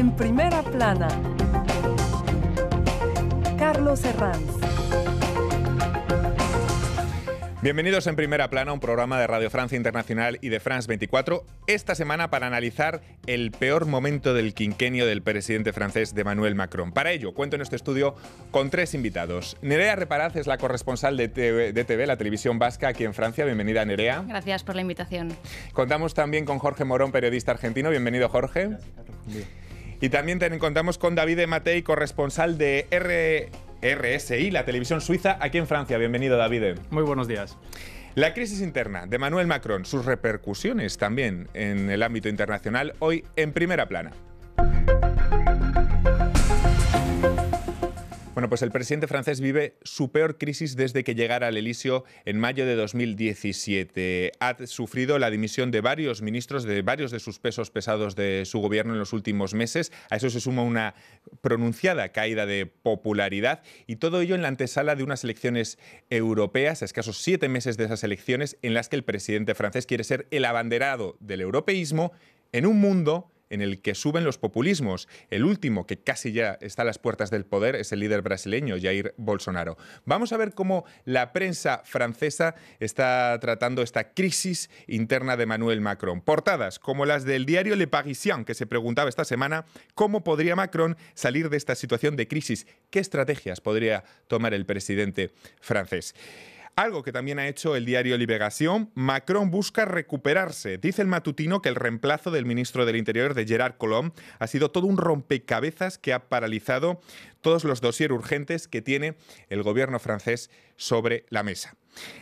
En primera plana, Carlos Herranz. Bienvenidos en Primera Plana, un programa de Radio Francia Internacional y de France 24, esta semana para analizar el peor momento del quinquenio del presidente francés Emmanuel Macron. Para ello, cuento en este estudio con tres invitados. Nerea Reparaz es la corresponsal de TV, la televisión vasca aquí en Francia. Bienvenida, Nerea. Gracias por la invitación. Contamos también con Jorge Morón, periodista argentino. Bienvenido, Jorge. Gracias, Carlos. Y también contamos con David Matei, corresponsal de RSI, la televisión suiza, aquí en Francia. Bienvenido, David. Muy buenos días. La crisis interna de Emmanuel Macron, sus repercusiones también en el ámbito internacional, hoy en Primera Plana. Bueno, pues el presidente francés vive su peor crisis desde que llegara al Elíseo en mayo de 2017. Ha sufrido la dimisión de varios ministros, de varios de sus pesos pesados de su gobierno en los últimos meses. A eso se suma una pronunciada caída de popularidad y todo ello en la antesala de unas elecciones europeas, a escasos 7 meses de esas elecciones, en las que el presidente francés quiere ser el abanderado del europeísmo en un mundo en el que suben los populismos. El último, que casi ya está a las puertas del poder, es el líder brasileño, Jair Bolsonaro. Vamos a ver cómo la prensa francesa está tratando esta crisis interna de Emmanuel Macron. Portadas como las del diario Le Parisien, que se preguntaba esta semana cómo podría Macron salir de esta situación de crisis. ¿Qué estrategias podría tomar el presidente francés? Algo que también ha hecho el diario Libération, Macron busca recuperarse. Dice el matutino que el reemplazo del ministro del Interior, de Gerard Collomb, ha sido todo un rompecabezas que ha paralizado todos los dosieres urgentes que tiene el gobierno francés sobre la mesa.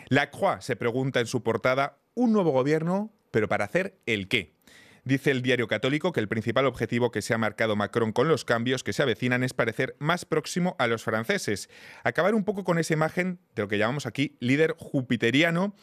La Croix se pregunta en su portada, un nuevo gobierno, pero ¿para hacer el qué? Dice el diario católico que el principal objetivo que se ha marcado Macron con los cambios que se avecinan es parecer más próximo a los franceses. Acabar un poco con esa imagen de lo que llamamos aquí líder jupiteriano.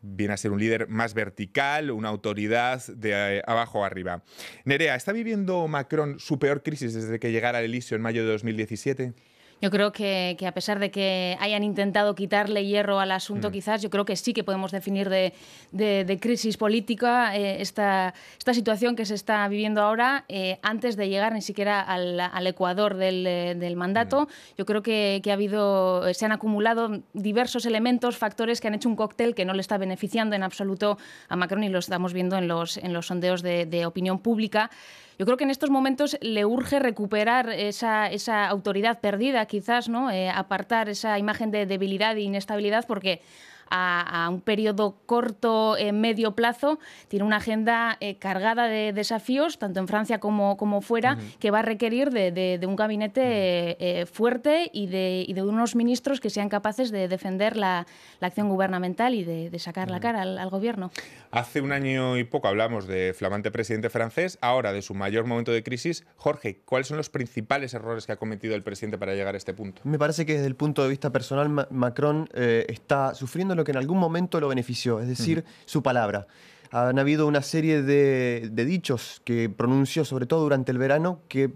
Viene a ser un líder más vertical, una autoridad de abajo arriba. Nerea, ¿está viviendo Macron su peor crisis desde que llegara al Elíseo en mayo de 2017? Yo creo que a pesar de que hayan intentado quitarle hierro al asunto, quizás, yo creo que sí que podemos definir de crisis política esta situación que se está viviendo ahora antes de llegar ni siquiera al ecuador del mandato. Yo creo que se han acumulado diversos elementos, factores que han hecho un cóctel que no le está beneficiando en absoluto a Macron y lo estamos viendo en los sondeos de opinión pública. Yo creo que en estos momentos le urge recuperar esa autoridad perdida, quizás, ¿no? Apartar esa imagen de debilidad e inestabilidad, porque a un periodo corto, medio plazo, tiene una agenda cargada de desafíos, tanto en Francia como fuera, que va a requerir de un gabinete fuerte y de unos ministros que sean capaces de defender la acción gubernamental y de sacar la cara al gobierno. Hace un año y poco hablamos de flamante presidente francés, ahora de su mayor momento de crisis. Jorge, ¿cuáles son los principales errores que ha cometido el presidente para llegar a este punto? Me parece que desde el punto de vista personal Macron está sufriendo lo que en algún momento lo benefició, es decir, su palabra. Han habido una serie de dichos que pronunció, sobre todo durante el verano, que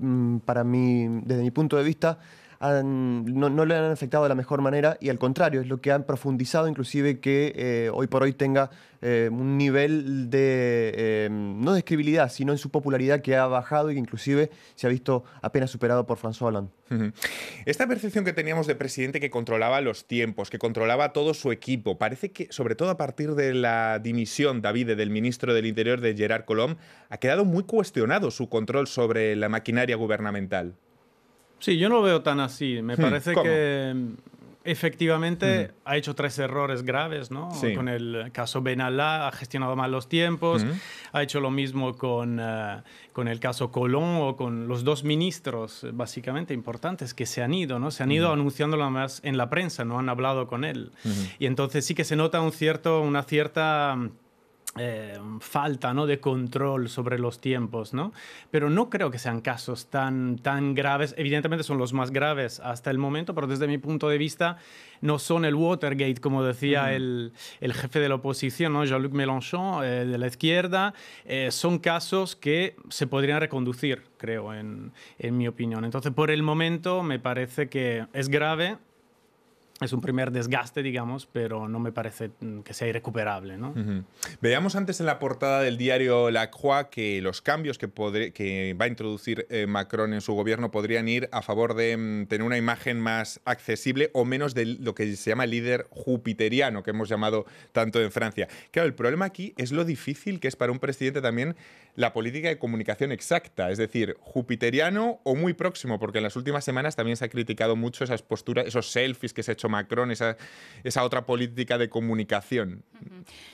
para mí, desde mi punto de vista, no le han afectado de la mejor manera y al contrario, es lo que han profundizado inclusive que hoy por hoy tenga un nivel de, no de credibilidad, sino en su popularidad que ha bajado y que inclusive se ha visto apenas superado por François Hollande. Esta percepción que teníamos de presidente que controlaba los tiempos, que controlaba todo su equipo, parece que, sobre todo a partir de la dimisión, David, del ministro del Interior, de Gerard Collomb, ha quedado muy cuestionado su control sobre la maquinaria gubernamental. Sí, yo no lo veo tan así. Me parece ¿Cómo? que efectivamente ha hecho 3 errores graves, ¿no? Sí. Con el caso Benalla, ha gestionado mal los tiempos, ha hecho lo mismo con el caso Collomb o con los 2 ministros básicamente importantes que se han ido, ¿no? Se han ido anunciándolo más en la prensa, no han hablado con él. Y entonces sí que se nota una cierta falta, ¿no?, de control sobre los tiempos, ¿no? Pero no creo que sean casos tan graves. Evidentemente son los más graves hasta el momento, pero desde mi punto de vista no son el Watergate, como decía el jefe de la oposición, ¿no?, Jean-Luc Mélenchon, de la izquierda. Son casos que se podrían reconducir, creo, en mi opinión. Entonces, por el momento me parece que es grave. es un primer desgaste, digamos, pero no me parece que sea irrecuperable, ¿no? Veíamos antes en la portada del diario La Croix que los cambios que va a introducir Macron en su gobierno podrían ir a favor de tener una imagen más accesible o menos de lo que se llama líder jupiteriano, que hemos llamado tanto en Francia. Claro, el problema aquí es lo difícil que es para un presidente también la política de comunicación exacta, es decir, jupiteriano o muy próximo, porque en las últimas semanas también se ha criticado mucho esas posturas, esos selfies que se ha hecho Macron, esa otra política de comunicación.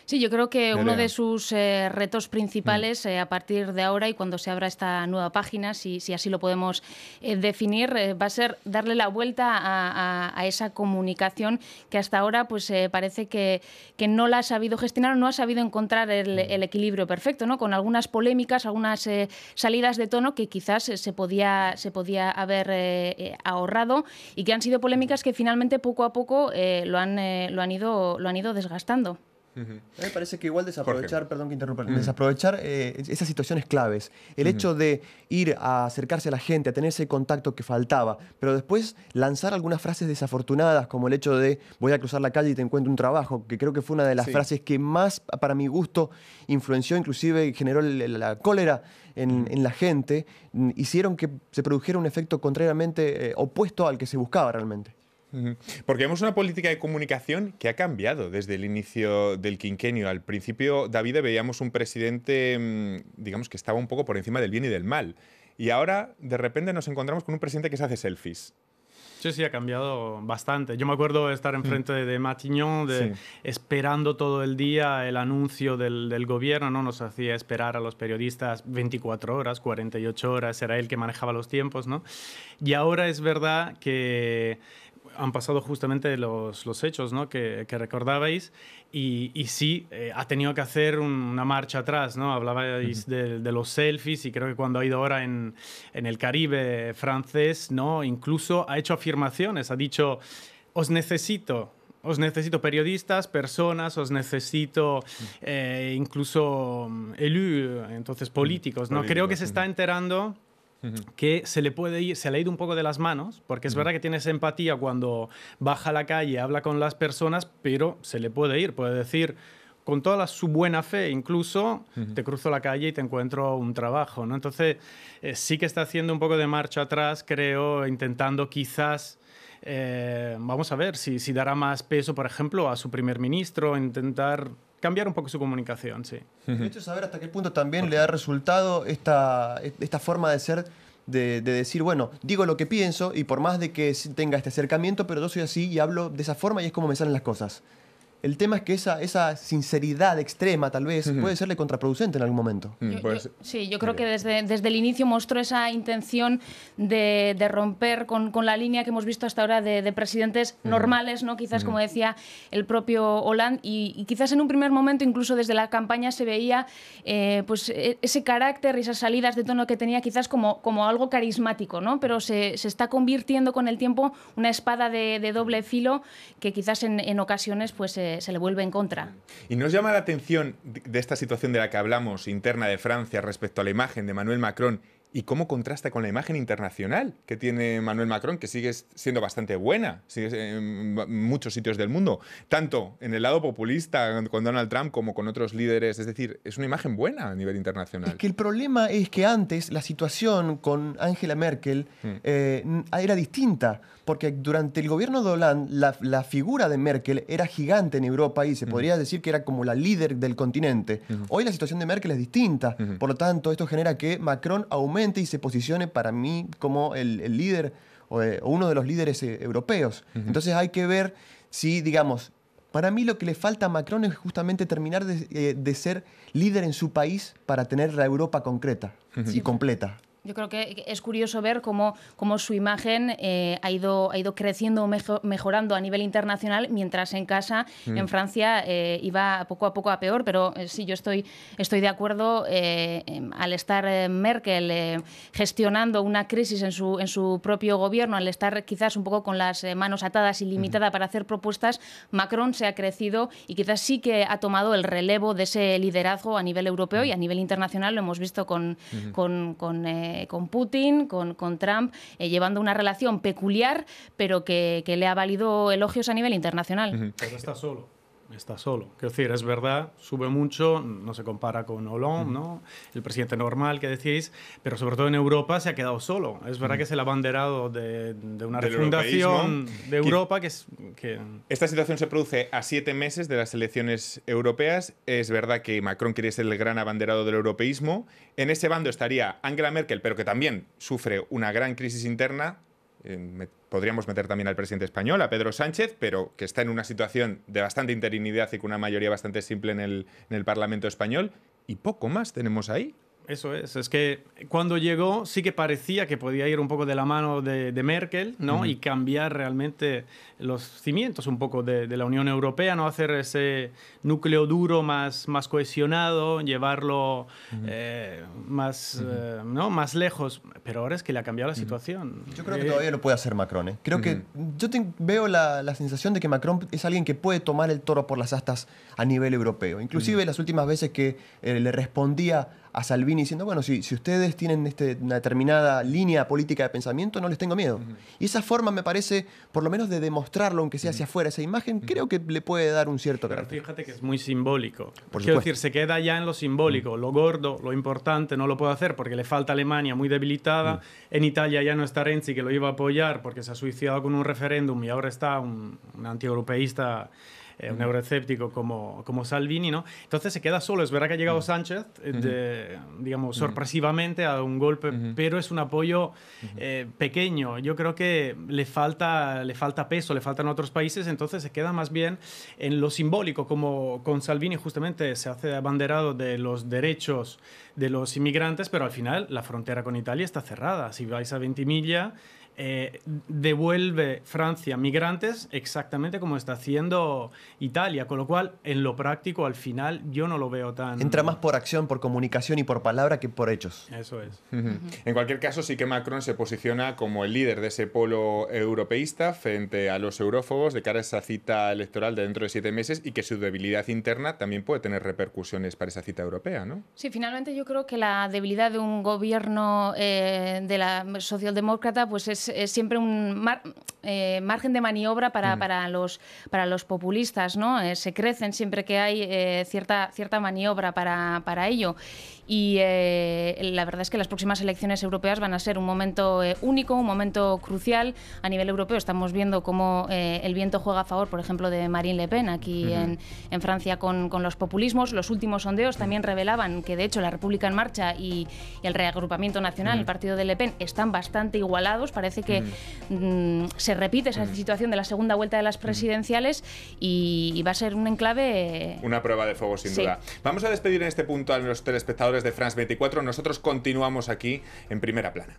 Sí, yo creo que uno de sus retos principales a partir de ahora y cuando se abra esta nueva página, si así lo podemos definir, va a ser darle la vuelta a esa comunicación que hasta ahora pues parece que no la ha sabido gestionar, no ha sabido encontrar el equilibrio perfecto, ¿no? Con algunas polémicas, algunas salidas de tono que quizás se podía haber ahorrado y que han sido polémicas que finalmente poco a poco lo han ido desgastando. A mí me parece que igual desaprovechar, perdón que interrumpa, desaprovechar esas situaciones claves. El hecho de ir a acercarse a la gente, a tener ese contacto que faltaba, pero después lanzar algunas frases desafortunadas, como el hecho de voy a cruzar la calle y te encuentro un trabajo, que creo que fue una de las frases que más, para mi gusto, influenció, inclusive generó la cólera en la gente, hicieron que se produjera un efecto contrariamente opuesto al que se buscaba realmente. Porque vemos una política de comunicación que ha cambiado desde el inicio del quinquenio. Al principio, David, veíamos un presidente, digamos, que estaba un poco por encima del bien y del mal. Y ahora, de repente, nos encontramos con un presidente que se hace selfies. Sí, ha cambiado bastante. Yo me acuerdo de estar enfrente de Matignon, esperando todo el día el anuncio del gobierno, ¿no? Nos hacía esperar a los periodistas 24 horas, 48 horas, era él que manejaba los tiempos, ¿no? Y ahora es verdad que han pasado justamente los hechos, ¿no? que recordabais y sí, ha tenido que hacer una marcha atrás, ¿no? Hablabais de los selfies y creo que cuando ha ido ahora en el Caribe francés, ¿no? Incluso ha hecho afirmaciones, ha dicho, os necesito periodistas, personas, os necesito incluso entonces políticos, ¿no? Creo que se está enterando que se le ha ido un poco de las manos, porque es verdad que tienes empatía cuando baja a la calle, habla con las personas, pero se le puede ir, puede decir con toda su buena fe, incluso te cruzo la calle y te encuentro un trabajo, ¿no? Entonces sí que está haciendo un poco de marcha atrás, creo, intentando quizás vamos a ver si dará más peso, por ejemplo, a su primer ministro, intentar cambiar un poco su comunicación, sí. De hecho, saber hasta qué punto también le ha resultado esta forma de ser, de decir, bueno, digo lo que pienso y por más de que tenga este acercamiento, pero yo soy así y hablo de esa forma y es como me salen las cosas. El tema es que esa sinceridad extrema, tal vez, puede serle contraproducente en algún momento. Yo creo que desde el inicio mostró esa intención de romper con la línea que hemos visto hasta ahora de presidentes normales, ¿no? Quizás, como decía el propio Hollande, y quizás en un primer momento, incluso desde la campaña, se veía pues ese carácter y esas salidas de tono que tenía quizás como algo carismático, ¿no? Pero se está convirtiendo con el tiempo una espada de doble filo que quizás en ocasiones pues se le vuelve en contra. ¿Y nos llama la atención de esta situación de la que hablamos, interna de Francia, respecto a la imagen de Emmanuel Macron, y cómo contrasta con la imagen internacional que tiene Emmanuel Macron, que sigue siendo bastante buena, sigue en muchos sitios del mundo, tanto en el lado populista con Donald Trump como con otros líderes? Es decir, es una imagen buena a nivel internacional. Es que el problema es que antes la situación con Angela Merkel era distinta, porque durante el gobierno de Hollande la figura de Merkel era gigante en Europa y se podría decir que era como la líder del continente. Hoy la situación de Merkel es distinta, por lo tanto esto genera que Macron aumente y se posicione para mí como el líder o uno de los líderes europeos. Entonces hay que ver si, digamos, para mí lo que le falta a Macron es justamente terminar de ser líder en su país para tener la Europa concreta y completa. Yo creo que es curioso ver cómo su imagen ha ido creciendo, mejorando a nivel internacional, mientras en casa, en Francia, iba poco a poco a peor. Pero sí, yo estoy de acuerdo. Al estar Merkel gestionando una crisis en su propio gobierno, al estar quizás un poco con las manos atadas y limitada para hacer propuestas, Macron se ha crecido y quizás sí que ha tomado el relevo de ese liderazgo a nivel europeo y a nivel internacional. Lo hemos visto con con Putin, con Trump, llevando una relación peculiar, pero que le ha valido elogios a nivel internacional. Pero está solo. Está solo. Quiero decir, es verdad, sube mucho, no se compara con Hollande, ¿no? El presidente normal que decís, pero sobre todo en Europa se ha quedado solo. Es verdad que es el abanderado de una refundación de Europa que... Esta situación se produce a 7 meses de las elecciones europeas. Es verdad que Macron quiere ser el gran abanderado del europeísmo. En ese bando estaría Angela Merkel, pero que también sufre una gran crisis interna. Podríamos meter también al presidente español, a Pedro Sánchez, pero que está en una situación de bastante interinidad y con una mayoría bastante simple en el Parlamento español. Y poco más tenemos ahí. Eso es que cuando llegó sí que parecía que podía ir un poco de la mano de Merkel, ¿no? Y cambiar realmente los cimientos un poco de la Unión Europea, ¿no? Hacer ese núcleo duro más cohesionado, llevarlo ¿no? más lejos. Pero ahora es que le ha cambiado la situación. Yo creo que todavía lo puede hacer Macron, ¿eh? Creo que yo veo la sensación de que Macron es alguien que puede tomar el toro por las astas a nivel europeo. Inclusive las últimas veces que le respondía a Salvini diciendo, bueno, si ustedes tienen una determinada línea política de pensamiento, no les tengo miedo. Y esa forma me parece, por lo menos de demostrarlo, aunque sea hacia afuera, esa imagen, creo que le puede dar un cierto Pero carácter. fíjate que es muy simbólico. Por Quiero supuesto. decir, se queda ya en lo simbólico. Lo gordo, lo importante, no lo puede hacer porque le falta Alemania muy debilitada. En Italia ya no está Renzi, que lo iba a apoyar porque se ha suicidado con un referéndum y ahora está un antieuropeísta, un euroescéptico como Salvini, ¿no? Entonces se queda solo. Es verdad que ha llegado Sánchez, digamos, sorpresivamente, ha dado un golpe, pero es un apoyo pequeño. Yo creo que le falta peso, le faltan otros países, entonces se queda más bien en lo simbólico, como con Salvini justamente se hace abanderado de los derechos de los inmigrantes, pero al final la frontera con Italia está cerrada. Si vais a Ventimiglia, devuelve Francia migrantes exactamente como está haciendo Italia, con lo cual en lo práctico al final yo no lo veo tan... Entra más por acción, por comunicación y por palabra que por hechos. Eso es. En cualquier caso, sí que Macron se posiciona como el líder de ese polo europeísta frente a los eurófobos de cara a esa cita electoral de dentro de 7 meses y que su debilidad interna también puede tener repercusiones para esa cita europea, ¿no? Sí, finalmente yo creo que la debilidad de un gobierno de la socialdemócrata pues es siempre un margen de maniobra para los populistas, ¿no? Se crecen siempre que hay cierta maniobra para ello. Y la verdad es que las próximas elecciones europeas van a ser un momento único, un momento crucial. A nivel europeo estamos viendo cómo el viento juega a favor, por ejemplo, de Marine Le Pen aquí en Francia con los populismos. Los últimos sondeos también revelaban que, de hecho, la República en Marcha y el Reagrupamiento Nacional, el partido de Le Pen, están bastante igualados. Parece que se repite esa situación de la segunda vuelta de las presidenciales y va a ser un enclave... Una prueba de fuego, sin duda. Vamos a despedir en este punto a los telespectadores de France 24. Nosotros continuamos aquí en Primera Plana.